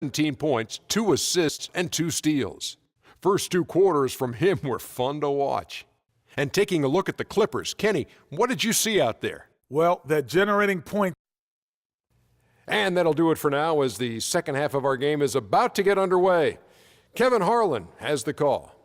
17 points, 2 assists, and 2 steals. First 2 quarters from him were fun to watch. And taking a look at the Clippers, Kenny, what did you see out there? Well, that generating point. And that'll do it for now as the second half of our game is about to get underway. Kevin Harlan has the call.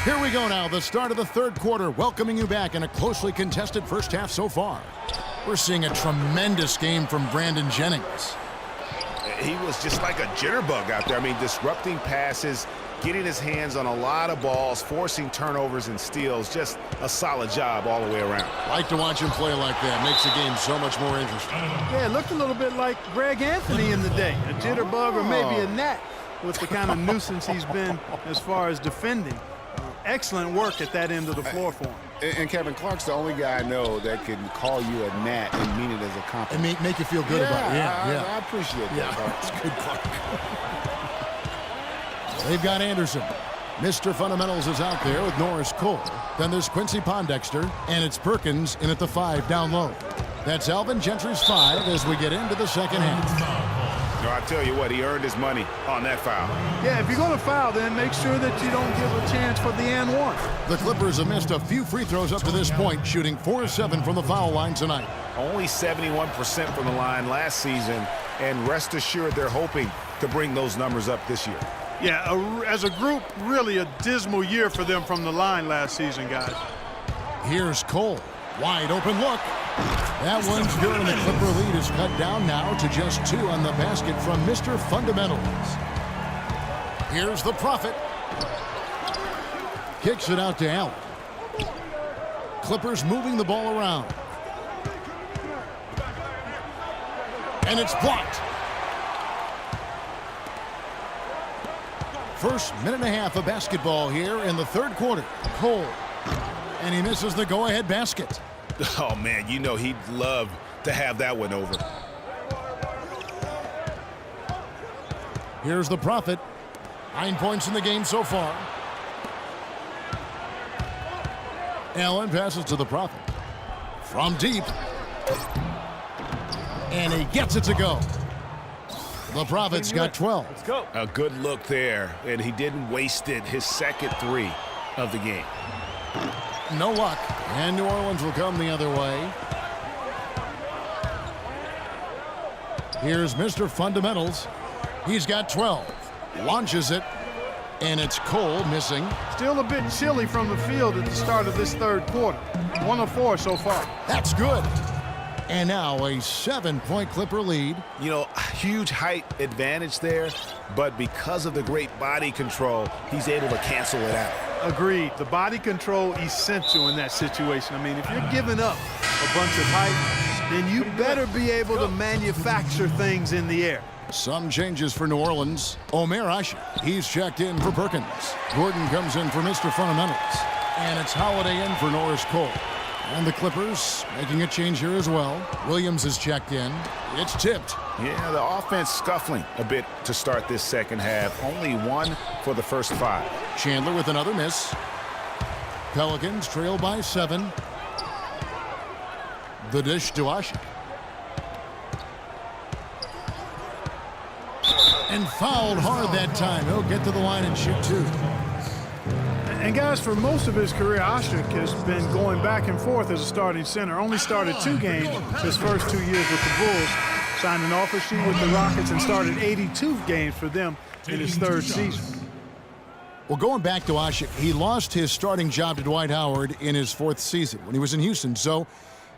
Here we go now, the start of the third quarter, welcoming you back in a closely contested first half so far. We're seeing a tremendous game from Brandon Jennings. He was just like a jitterbug out there. I mean, disrupting passes, getting his hands on a lot of balls, forcing turnovers and steals. Just a solid job all the way around. Like to watch him play like that. Makes the game so much more interesting. Yeah, it looked a little bit like Greg Anthony in the day. A jitterbug or maybe a gnat with the kind of nuisance he's been as far as defending. Excellent work at that end of the floor for him. And Kevin, Clark's the only guy I know that can call you a gnat and mean it as a compliment. And make you feel good about it. Yeah, I appreciate that. Yeah, it's good, Clark. They've got Anderson. Mr. Fundamentals is out there with Norris Cole. Then there's Quincy Pondexter, and it's Perkins in at the 5 down low. That's Alvin Gentry's 5 as we get into the second half. No, I tell you what, he earned his money on that foul. Yeah, if you're going to foul, then make sure that you don't give a chance for the and one. The Clippers have missed a few free throws up to this point, shooting 4-7 from the foul line tonight. Only 71% from the line last season, and rest assured they're hoping to bring those numbers up this year. Yeah, as a group, really a dismal year for them from the line last season, guys. Here's Cole. Wide open look. That one's good, and the Clipper lead is cut down now to just 2 on the basket from Mr. Fundamentals. Here's the Prophet. Kicks it out to Allen. Clippers moving the ball around. And it's blocked. First minute and a half of basketball here in the third quarter. Cole. And he misses the go-ahead basket. Oh, man, you know he'd love to have that one over. Here's the Prophet. 9 points in the game so far. Allen passes to the Prophet. From deep. And he gets it to go. The Prophet's got 12. Let's go. A good look there, and he didn't waste it. His second 3 of the game. No luck, and New Orleans will come the other way. Here's Mr. Fundamentals. He's got 12. Launches it, and it's Cole missing. Still a bit chilly from the field at the start of this third quarter. 1 of 4 so far. That's good. And now a 7-point Clipper lead. You know, huge height advantage there, but because of the great body control, he's able to cancel it out. Agreed. The body control essential in that situation. I mean, if you're giving up a bunch of height, then you better be able to manufacture things in the air. Some changes for New Orleans. Omer Asher, he's checked in for Perkins. Gordon comes in for Mr. Fundamentals. And it's Holiday in for Norris Cole. And the Clippers making a change here as well. Williams is checked in. It's tipped. Yeah, the offense scuffling a bit to start this second half. Only 1 for the first 5. Chandler with another miss. Pelicans trail by 7. The dish to Ashik. And fouled hard that time. He'll get to the line and shoot 2. And guys, for most of his career, Ashik has been going back and forth as a starting center. Only started 2 games his first 2 years with the Bulls. Signed an offer sheet with the Rockets and started 82 games for them in his 3rd season. Well, going back to Ashik, he lost his starting job to Dwight Howard in his 4th season when he was in Houston. So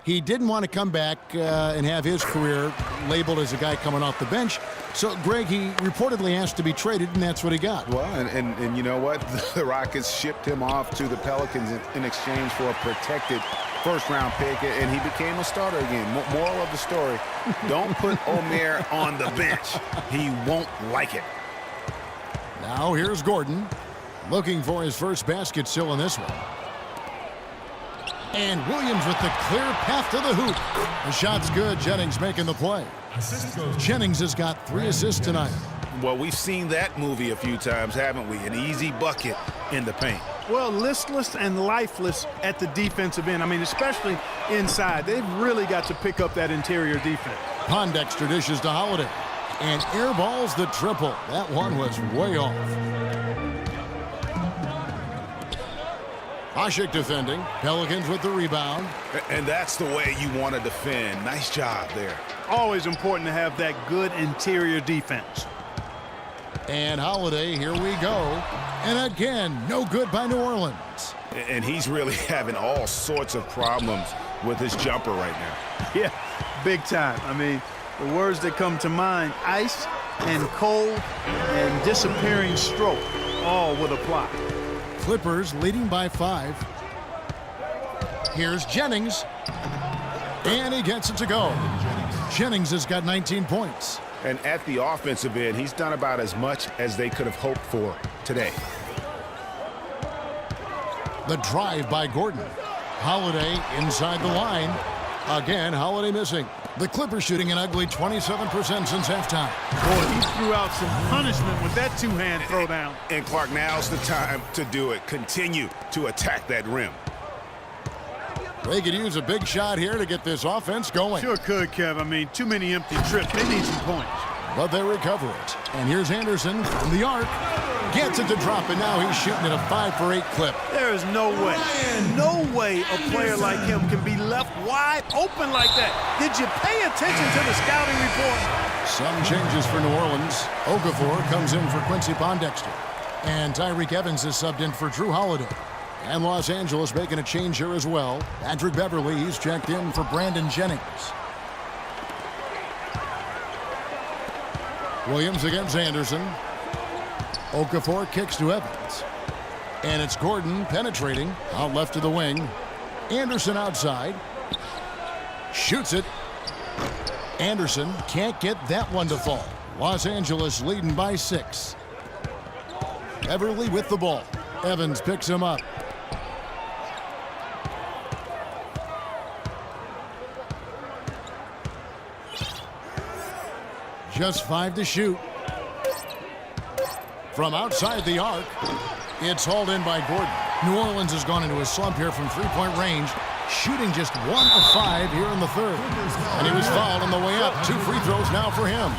he didn't want to come back and have his career labeled as a guy coming off the bench. So, Greg, he reportedly asked to be traded, and that's what he got. Well, and you know what? The Rockets shipped him off to the Pelicans in exchange for a protected first-round pick, and he became a starter again. Moral of the story, don't put Omer on the bench. He won't like it. Now here's Gordon, looking for his first basket still in this one. And Williams with the clear path to the hoop. The shot's good. Jennings making the play. Jennings has got 3 assists tonight. Well, we've seen that movie a few times, haven't we? An easy bucket in the paint. Well, listless and lifeless at the defensive end. I mean, especially inside. They've really got to pick up that interior defense. Pondexter dishes to Holiday and airballs the triple. That one was way off. Ashik defending. Pelicans with the rebound. And that's the way you want to defend. Nice job there. Always important to have that good interior defense. And Holiday, here we go. And again, no good by New Orleans. And he's really having all sorts of problems with his jumper right now. Yeah, big time. I mean, the words that come to mind, ice and cold and disappearing stroke, all would apply. Clippers leading by 5. Here's Jennings. And he gets it to go. Jennings has got 19 points. And at the offensive end, he's done about as much as they could have hoped for today. The drive by Gordon. Holiday inside the line. Again, Holiday missing. The Clippers shooting an ugly 27% since halftime. Boy, he threw out some punishment with that two-hand throwdown. And Clark, now's the time to do it. Continue to attack that rim. They could use a big shot here to get this offense going. Sure could, Kev. I mean, too many empty trips. They need some points. But they recover it. And here's Anderson from the arc. Gets it to drop, and now he's shooting at a 5-for-8 clip. There is no way a player like him can be left wide open like that. Did you pay attention to the scouting report? Some changes for New Orleans. Okafor comes in for Quincy Pondexter. And Tyreke Evans is subbed in for Drew Holiday. And Los Angeles making a change here as well. Patrick Beverly, he's checked in for Brandon Jennings. Williams against Anderson. Okafor kicks to Evans. And it's Gordon penetrating out left to the wing. Anderson outside. Shoots it. Anderson can't get that one to fall. Los Angeles leading by 6. Beverly with the ball. Evans picks him up. Just 5 to shoot. From outside the arc, it's hauled in by Gordon. New Orleans has gone into a slump here from three-point range, shooting just 1 of 5 here in the third. And he was fouled on the way up. 2 free throws now for him.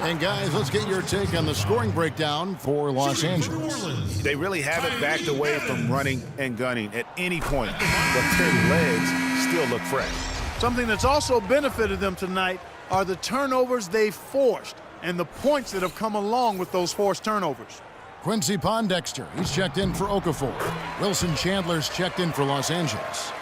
And guys, let's get your take on the scoring breakdown for Los Angeles. They really haven't backed away from running and gunning at any point, but their legs still look fresh. Something that's also benefited them tonight are the turnovers they've forced and the points that have come along with those forced turnovers. Quincy Pondexter, he's checked in for Okafor. Wilson Chandler's checked in for Los Angeles.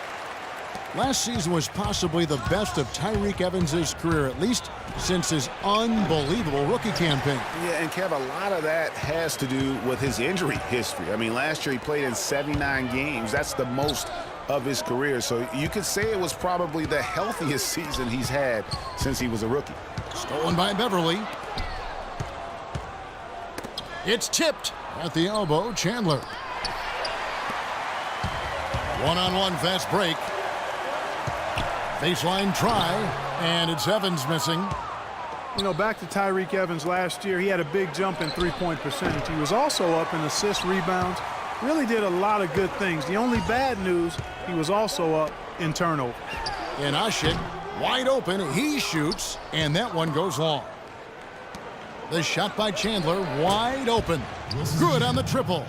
Last season was possibly the best of Tyreke Evans' career, at least since his unbelievable rookie campaign. Yeah, and Kev, a lot of that has to do with his injury history. I mean, last year he played in 79 games. That's the most of his career. So you could say it was probably the healthiest season he's had since he was a rookie. Stolen by Beverly. It's tipped at the elbow. Chandler. One-on-one fast break. Baseline try, and it's Evans missing. You know, back to Tyreke Evans last year, he had a big jump in three-point percentage. He was also up in assists, rebounds, really did a lot of good things. The only bad news, he was also up in turnovers. And Ashik, wide open, he shoots, and that one goes long. The shot by Chandler, wide open. Good on the triple.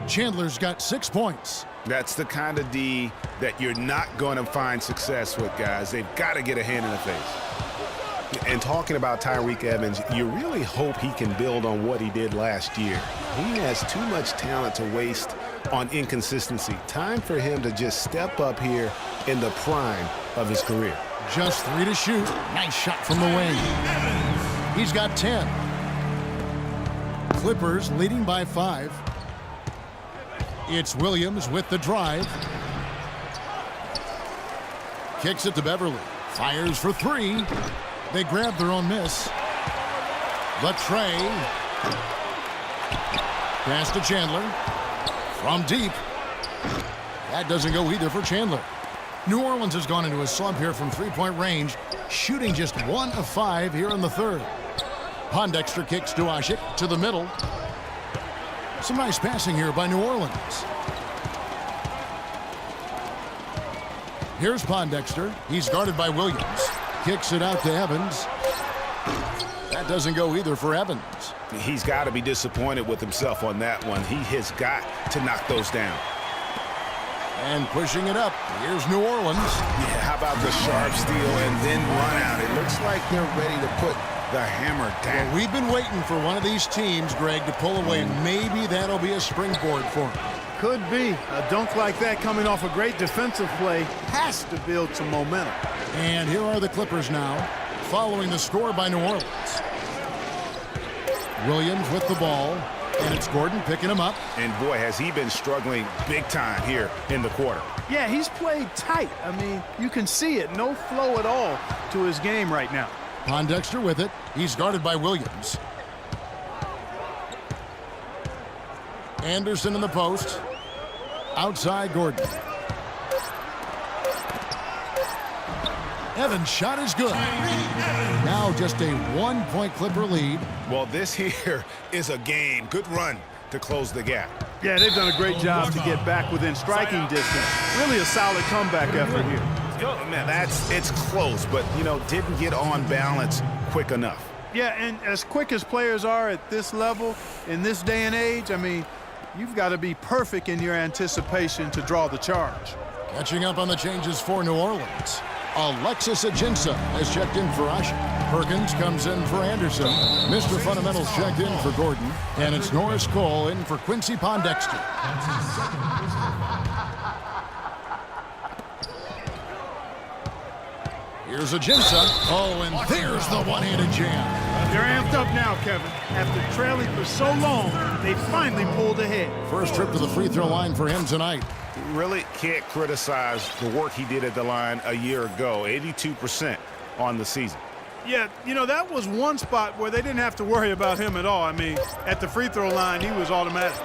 Chandler's got 6 points. That's the kind of D that you're not going to find success with, guys. They've got to get a hand in the face. And talking about Tyreke Evans, you really hope he can build on what he did last year. He has too much talent to waste on inconsistency. Time for him to just step up here in the prime of his career. Just 3 to shoot. Nice shot from the wing. He's got 10. Clippers leading by 5. It's Williams with the drive. Kicks it to Beverly. Fires for 3. They grab their own miss. The tray. Pass to Chandler. From deep. That doesn't go either for Chandler. New Orleans has gone into a slump here from three-point range, shooting just 1 of 5 here in the third. Pondexter kicks to Ashik to the middle. Some nice passing here by New Orleans. Here's Pondexter. He's guarded by Williams. Kicks it out to Evans. That doesn't go either for Evans. He's got to be disappointed with himself on that one. He has got to knock those down. And pushing it up. Here's New Orleans. Yeah, how about the sharp steal and then run out? It looks like they're ready to put the hammer down. Well, we've been waiting for one of these teams, Greg, to pull away. Maybe that'll be a springboard for them. Could be. A dunk like that coming off a great defensive play has to build some momentum. And here are the Clippers now, following the score by New Orleans. Williams with the ball, and it's Gordon picking him up. And boy, has he been struggling big time here in the quarter. Yeah, he's played tight. I mean, you can see it. No flow at all to his game right now. Pondexter with it. He's guarded by Williams. Anderson in the post. Outside Gordon. Evans' shot is good. Now just a 1-point Clipper lead. Well, this here is a game. Good run to close the gap. Yeah, they've done a great job to get back within striking distance. Really a solid comeback effort here. Oh, man, it's close, but, didn't get on balance quick enough. Yeah, and as quick as players are at this level, in this day and age, I mean, you've got to be perfect in your anticipation to draw the charge. Catching up on the changes for New Orleans. Alexis Ajinça has checked in for Asha. Perkins comes in for Anderson. Mr. Fundamentals checked in for Gordon. And it's Norris Cole in for Quincy Pondexter. Here's Ajinça. Oh, and there's the one-handed jam. They're amped up now, Kevin. After trailing for so long, they finally pulled ahead. First trip to the free throw line for him tonight. Really can't criticize the work he did at the line a year ago. 82% on the season. Yeah, that was one spot where they didn't have to worry about him at all. I mean, at the free throw line, he was automatic.